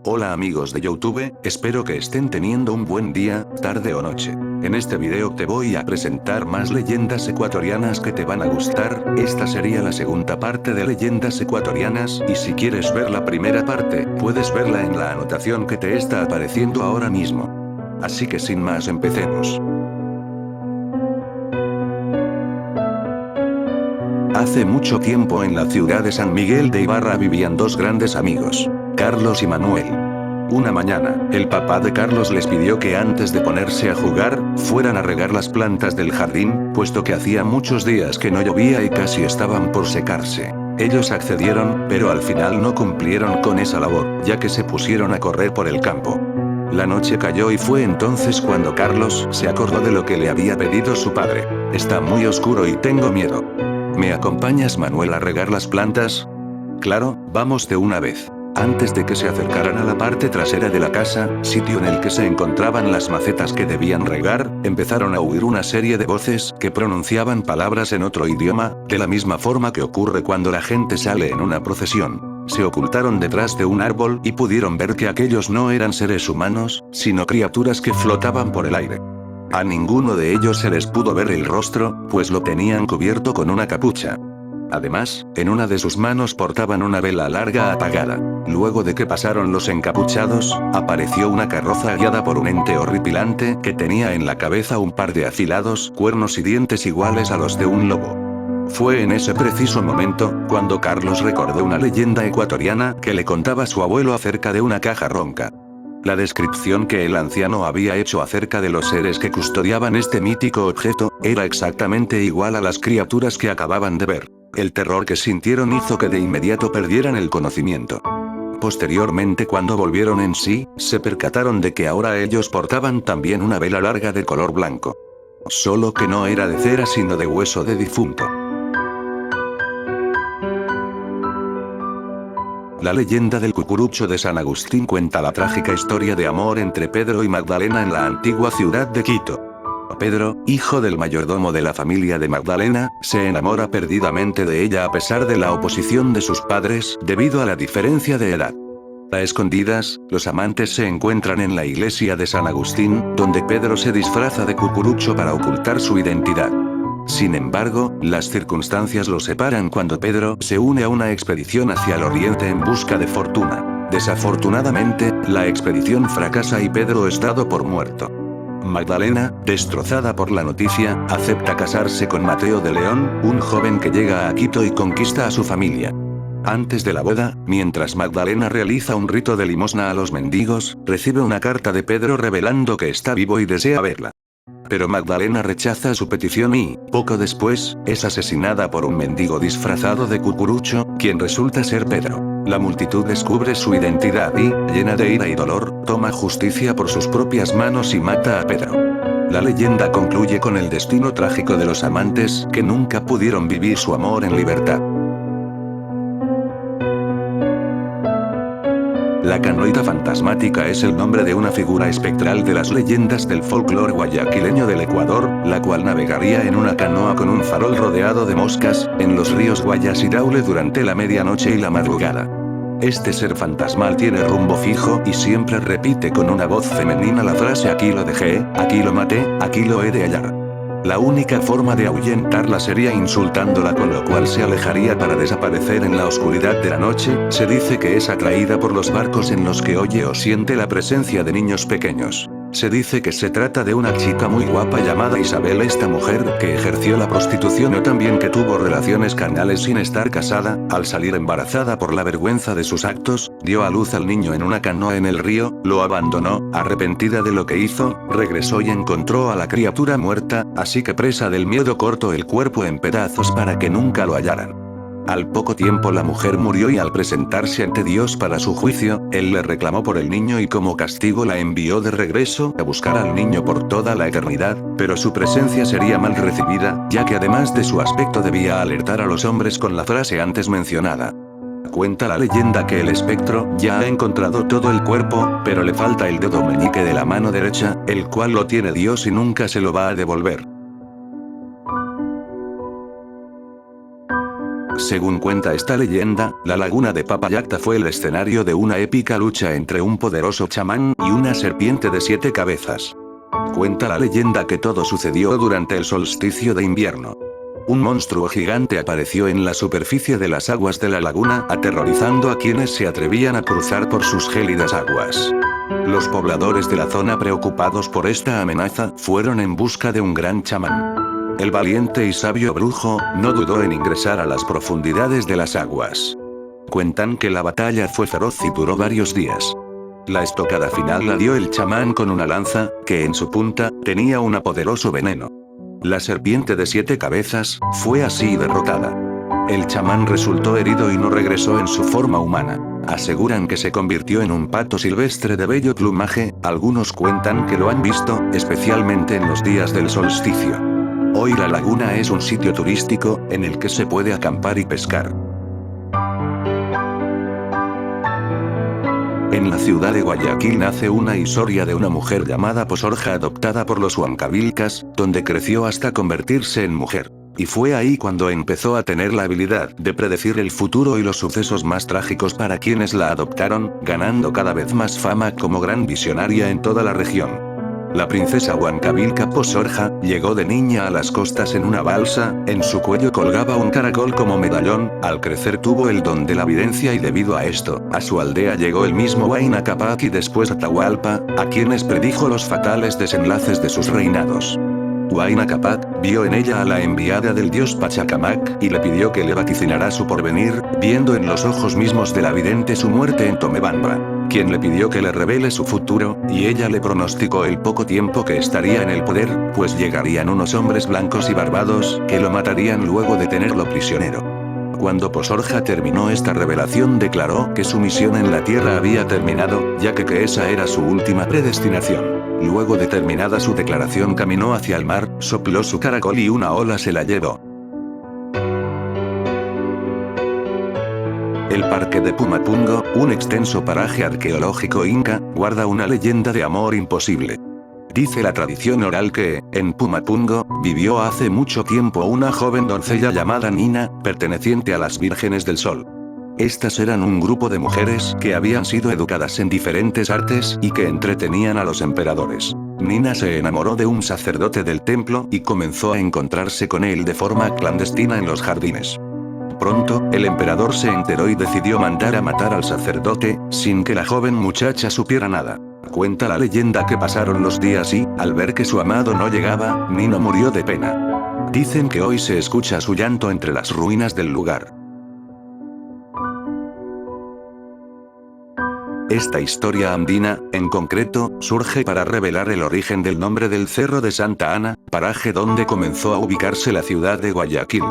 Hola amigos de YouTube, espero que estén teniendo un buen día, tarde o noche. En este video te voy a presentar más leyendas ecuatorianas que te van a gustar. Esta sería la segunda parte de leyendas ecuatorianas, y si quieres ver la primera parte, puedes verla en la anotación que te está apareciendo ahora mismo. Así que sin más empecemos. Hace mucho tiempo en la ciudad de San Miguel de Ibarra vivían dos grandes amigos, Carlos y Manuel. Una mañana, el papá de Carlos les pidió que antes de ponerse a jugar, fueran a regar las plantas del jardín, puesto que hacía muchos días que no llovía y casi estaban por secarse. Ellos accedieron, pero al final no cumplieron con esa labor, ya que se pusieron a correr por el campo. La noche cayó y fue entonces cuando Carlos se acordó de lo que le había pedido su padre. Está muy oscuro y tengo miedo. ¿Me acompañas, Manuel, a regar las plantas? Claro, vamos de una vez. Antes de que se acercaran a la parte trasera de la casa, sitio en el que se encontraban las macetas que debían regar, empezaron a oír una serie de voces que pronunciaban palabras en otro idioma, de la misma forma que ocurre cuando la gente sale en una procesión. Se ocultaron detrás de un árbol y pudieron ver que aquellos no eran seres humanos, sino criaturas que flotaban por el aire. A ninguno de ellos se les pudo ver el rostro, pues lo tenían cubierto con una capucha. Además, en una de sus manos portaban una vela larga apagada. Luego de que pasaron los encapuchados, apareció una carroza guiada por un ente horripilante que tenía en la cabeza un par de afilados cuernos y dientes iguales a los de un lobo. Fue en ese preciso momento, cuando Carlos recordó una leyenda ecuatoriana que le contaba su abuelo acerca de una caja ronca. La descripción que el anciano había hecho acerca de los seres que custodiaban este mítico objeto, era exactamente igual a las criaturas que acababan de ver. El terror que sintieron hizo que de inmediato perdieran el conocimiento. Posteriormente, cuando volvieron en sí, se percataron de que ahora ellos portaban también una vela larga de color blanco. Solo que no era de cera sino de hueso de difunto. La leyenda del cucurucho de San Agustín cuenta la trágica historia de amor entre Pedro y Magdalena en la antigua ciudad de Quito. Pedro, hijo del mayordomo de la familia de Magdalena, se enamora perdidamente de ella a pesar de la oposición de sus padres, debido a la diferencia de edad. A escondidas, los amantes se encuentran en la iglesia de San Agustín, donde Pedro se disfraza de cucurucho para ocultar su identidad. Sin embargo, las circunstancias lo separan cuando Pedro se une a una expedición hacia el oriente en busca de fortuna. Desafortunadamente, la expedición fracasa y Pedro es dado por muerto. Magdalena, destrozada por la noticia, acepta casarse con Mateo de León, un joven que llega a Quito y conquista a su familia. Antes de la boda, mientras Magdalena realiza un rito de limosna a los mendigos, recibe una carta de Pedro revelando que está vivo y desea verla. Pero Magdalena rechaza su petición y, poco después, es asesinada por un mendigo disfrazado de cucurucho, quien resulta ser Pedro. La multitud descubre su identidad y, llena de ira y dolor, toma justicia por sus propias manos y mata a Pedro. La leyenda concluye con el destino trágico de los amantes, que nunca pudieron vivir su amor en libertad. La canoita fantasmática es el nombre de una figura espectral de las leyendas del folclore guayaquileño del Ecuador, la cual navegaría en una canoa con un farol rodeado de moscas, en los ríos Guayas y Daule durante la medianoche y la madrugada. Este ser fantasmal tiene rumbo fijo y siempre repite con una voz femenina la frase "aquí lo dejé, aquí lo maté, aquí lo he de hallar". La única forma de ahuyentarla sería insultándola, con lo cual se alejaría para desaparecer en la oscuridad de la noche. Se dice que es atraída por los barcos en los que oye o siente la presencia de niños pequeños. Se dice que se trata de una chica muy guapa llamada Isabel. Esta mujer, que ejerció la prostitución o también que tuvo relaciones carnales sin estar casada, al salir embarazada por la vergüenza de sus actos, dio a luz al niño en una canoa en el río, lo abandonó, arrepentida de lo que hizo, regresó y encontró a la criatura muerta, así que presa del miedo cortó el cuerpo en pedazos para que nunca lo hallaran. Al poco tiempo la mujer murió y al presentarse ante Dios para su juicio, él le reclamó por el niño y como castigo la envió de regreso a buscar al niño por toda la eternidad, pero su presencia sería mal recibida, ya que además de su aspecto debía alertar a los hombres con la frase antes mencionada. Cuenta la leyenda que el espectro ya ha encontrado todo el cuerpo, pero le falta el dedo meñique de la mano derecha, el cual lo tiene Dios y nunca se lo va a devolver. Según cuenta esta leyenda, la laguna de Papayacta fue el escenario de una épica lucha entre un poderoso chamán y una serpiente de 7 cabezas. Cuenta la leyenda que todo sucedió durante el solsticio de invierno. Un monstruo gigante apareció en la superficie de las aguas de la laguna, aterrorizando a quienes se atrevían a cruzar por sus gélidas aguas. Los pobladores de la zona, preocupados por esta amenaza, fueron en busca de un gran chamán. El valiente y sabio brujo no dudó en ingresar a las profundidades de las aguas. Cuentan que la batalla fue feroz y duró varios días. La estocada final la dio el chamán con una lanza, que en su punta tenía un poderoso veneno. La serpiente de 7 cabezas fue así derrotada. El chamán resultó herido y no regresó en su forma humana. Aseguran que se convirtió en un pato silvestre de bello plumaje, algunos cuentan que lo han visto, especialmente en los días del solsticio. Hoy la laguna es un sitio turístico, en el que se puede acampar y pescar. En la ciudad de Guayaquil nace una historia de una mujer llamada Posorja, adoptada por los huancavilcas, donde creció hasta convertirse en mujer. Y fue ahí cuando empezó a tener la habilidad de predecir el futuro y los sucesos más trágicos para quienes la adoptaron, ganando cada vez más fama como gran visionaria en toda la región. La princesa huancavilca Posorja llegó de niña a las costas en una balsa, en su cuello colgaba un caracol como medallón. Al crecer tuvo el don de la videncia y debido a esto, a su aldea llegó el mismo Huayna Capac y después Atahualpa, a quienes predijo los fatales desenlaces de sus reinados. Huayna Capac vio en ella a la enviada del dios Pachacamac y le pidió que le vaticinara su porvenir, viendo en los ojos mismos de la vidente su muerte en Tomebamba, quien le pidió que le revele su futuro, y ella le pronosticó el poco tiempo que estaría en el poder, pues llegarían unos hombres blancos y barbados, que lo matarían luego de tenerlo prisionero. Cuando Posorja terminó esta revelación, declaró que su misión en la tierra había terminado, ya que esa era su última predestinación. Luego de terminada su declaración caminó hacia el mar, sopló su caracol y una ola se la llevó. El Parque de Pumapungo, un extenso paraje arqueológico inca, guarda una leyenda de amor imposible. Dice la tradición oral que, en Pumapungo, vivió hace mucho tiempo una joven doncella llamada Nina, perteneciente a las Vírgenes del Sol. Estas eran un grupo de mujeres que habían sido educadas en diferentes artes y que entretenían a los emperadores. Nina se enamoró de un sacerdote del templo y comenzó a encontrarse con él de forma clandestina en los jardines. Pronto, el emperador se enteró y decidió mandar a matar al sacerdote, sin que la joven muchacha supiera nada. Cuenta la leyenda que pasaron los días y, al ver que su amado no llegaba, Nina murió de pena. Dicen que hoy se escucha su llanto entre las ruinas del lugar. Esta historia andina, en concreto, surge para revelar el origen del nombre del Cerro de Santa Ana, paraje donde comenzó a ubicarse la ciudad de Guayaquil.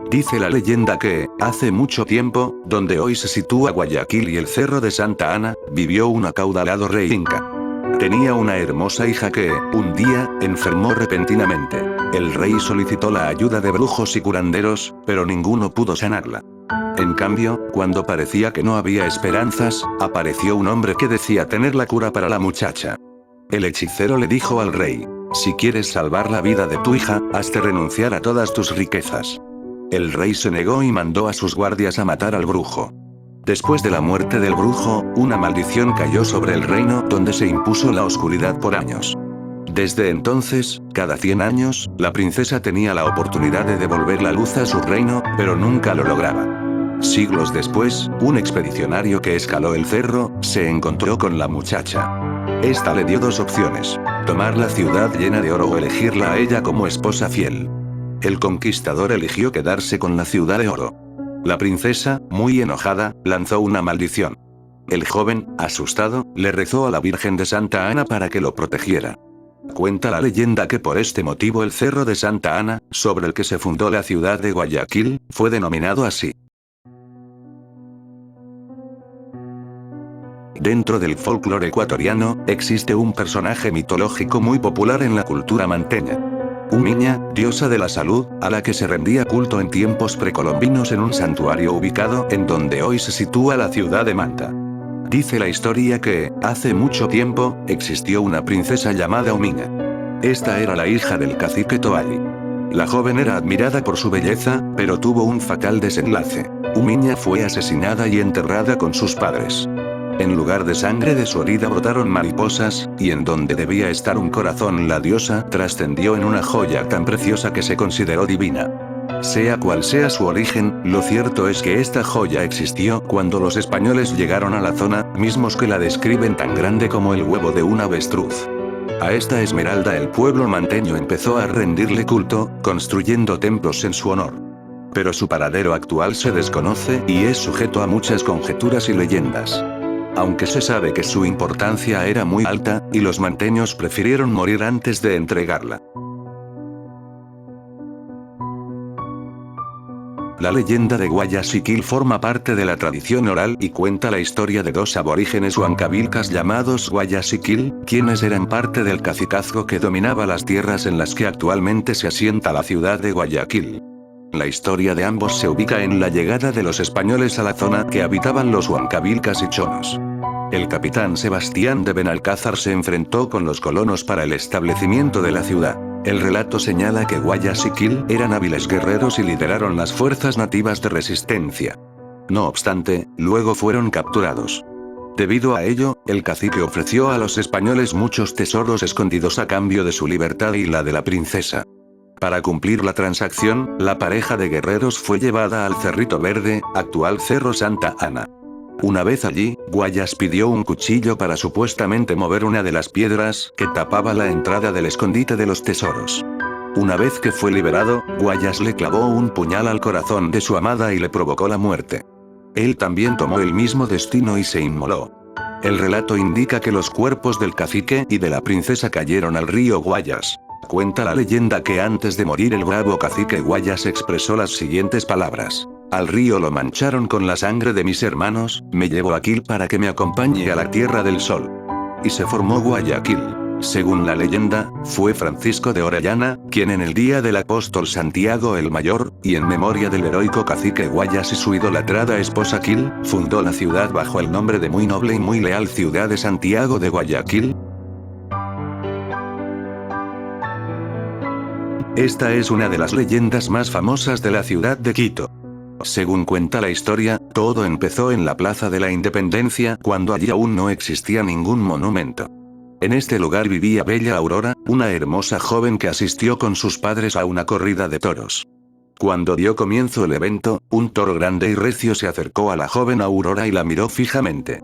Dice la leyenda que, hace mucho tiempo, donde hoy se sitúa Guayaquil y el Cerro de Santa Ana, vivió un acaudalado rey inca. Tenía una hermosa hija que, un día, enfermó repentinamente. El rey solicitó la ayuda de brujos y curanderos, pero ninguno pudo sanarla. En cambio, cuando parecía que no había esperanzas, apareció un hombre que decía tener la cura para la muchacha. El hechicero le dijo al rey: si quieres salvar la vida de tu hija, has de renunciar a todas tus riquezas. El rey se negó y mandó a sus guardias a matar al brujo. Después de la muerte del brujo, una maldición cayó sobre el reino, donde se impuso la oscuridad por años. Desde entonces, cada 100 años, la princesa tenía la oportunidad de devolver la luz a su reino, pero nunca lo lograba. Siglos después, un expedicionario que escaló el cerro, se encontró con la muchacha. Esta le dio 2 opciones: tomar la ciudad llena de oro o elegirla a ella como esposa fiel. El conquistador eligió quedarse con la ciudad de oro. La princesa, muy enojada, lanzó una maldición. El joven, asustado, le rezó a la Virgen de Santa Ana para que lo protegiera. Cuenta la leyenda que por este motivo el Cerro de Santa Ana, sobre el que se fundó la ciudad de Guayaquil, fue denominado así. Dentro del folclore ecuatoriano, existe un personaje mitológico muy popular en la cultura manteña. Umiña, diosa de la salud, a la que se rendía culto en tiempos precolombinos en un santuario ubicado en donde hoy se sitúa la ciudad de Manta. Dice la historia que, hace mucho tiempo, existió una princesa llamada Umiña. Esta era la hija del cacique Toali. La joven era admirada por su belleza, pero tuvo un fatal desenlace. Umiña fue asesinada y enterrada con sus padres. En lugar de sangre de su herida brotaron mariposas, y en donde debía estar un corazón la diosa trascendió en una joya tan preciosa que se consideró divina. Sea cual sea su origen, lo cierto es que esta joya existió cuando los españoles llegaron a la zona, mismos que la describen tan grande como el huevo de un avestruz. A esta esmeralda el pueblo manteño empezó a rendirle culto, construyendo templos en su honor. Pero su paradero actual se desconoce y es sujeto a muchas conjeturas y leyendas. Aunque se sabe que su importancia era muy alta, y los manteños prefirieron morir antes de entregarla. La leyenda de Guayaquil forma parte de la tradición oral y cuenta la historia de dos aborígenes huancabilcas llamados Guayaquil, quienes eran parte del cacicazgo que dominaba las tierras en las que actualmente se asienta la ciudad de Guayaquil. La historia de ambos se ubica en la llegada de los españoles a la zona que habitaban los huancabilcas y chonos. El capitán Sebastián de Benalcázar se enfrentó con los colonos para el establecimiento de la ciudad. El relato señala que Guayaquil eran hábiles guerreros y lideraron las fuerzas nativas de resistencia. No obstante, luego fueron capturados. Debido a ello, el cacique ofreció a los españoles muchos tesoros escondidos a cambio de su libertad y la de la princesa. Para cumplir la transacción, la pareja de guerreros fue llevada al Cerrito Verde, actual Cerro Santa Ana. Una vez allí, Guayas pidió un cuchillo para supuestamente mover una de las piedras que tapaba la entrada del escondite de los tesoros. Una vez que fue liberado, Guayas le clavó un puñal al corazón de su amada y le provocó la muerte. Él también tomó el mismo destino y se inmoló. El relato indica que los cuerpos del cacique y de la princesa cayeron al río Guayas. Cuenta la leyenda que antes de morir el bravo cacique Guayas expresó las siguientes palabras: al río lo mancharon con la sangre de mis hermanos, me llevo Aquil para que me acompañe a la tierra del sol. Y se formó Guayaquil. Según la leyenda, fue Francisco de Orellana, quien en el día del apóstol Santiago el Mayor, y en memoria del heroico cacique Guayas y su idolatrada esposa Aquil, fundó la ciudad bajo el nombre de muy noble y muy leal ciudad de Santiago de Guayaquil. Esta es una de las leyendas más famosas de la ciudad de Quito. Según cuenta la historia, todo empezó en la Plaza de la Independencia cuando allí aún no existía ningún monumento. En este lugar vivía Bella Aurora, una hermosa joven que asistió con sus padres a una corrida de toros. Cuando dio comienzo el evento, un toro grande y recio se acercó a la joven Aurora y la miró fijamente.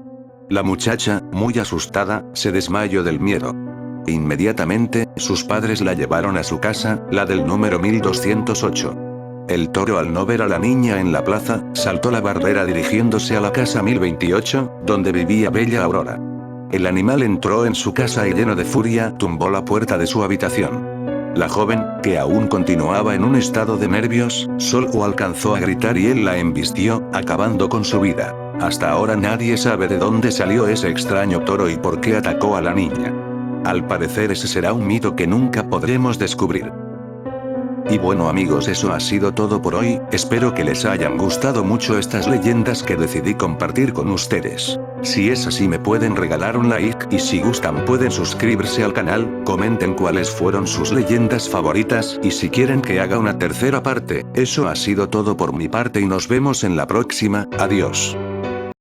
La muchacha, muy asustada, se desmayó del miedo. Inmediatamente, sus padres la llevaron a su casa, la del número 1208. El toro, al no ver a la niña en la plaza, saltó la barrera dirigiéndose a la casa 1028, donde vivía Bella Aurora. El animal entró en su casa y lleno de furia tumbó la puerta de su habitación. La joven, que aún continuaba en un estado de nervios, solo alcanzó a gritar y él la embistió, acabando con su vida. Hasta ahora nadie sabe de dónde salió ese extraño toro y por qué atacó a la niña. Al parecer ese será un mito que nunca podremos descubrir. Y bueno amigos, eso ha sido todo por hoy, espero que les hayan gustado mucho estas leyendas que decidí compartir con ustedes. Si es así me pueden regalar un like y si gustan pueden suscribirse al canal, comenten cuáles fueron sus leyendas favoritas y si quieren que haga una tercera parte. Eso ha sido todo por mi parte y nos vemos en la próxima, adiós.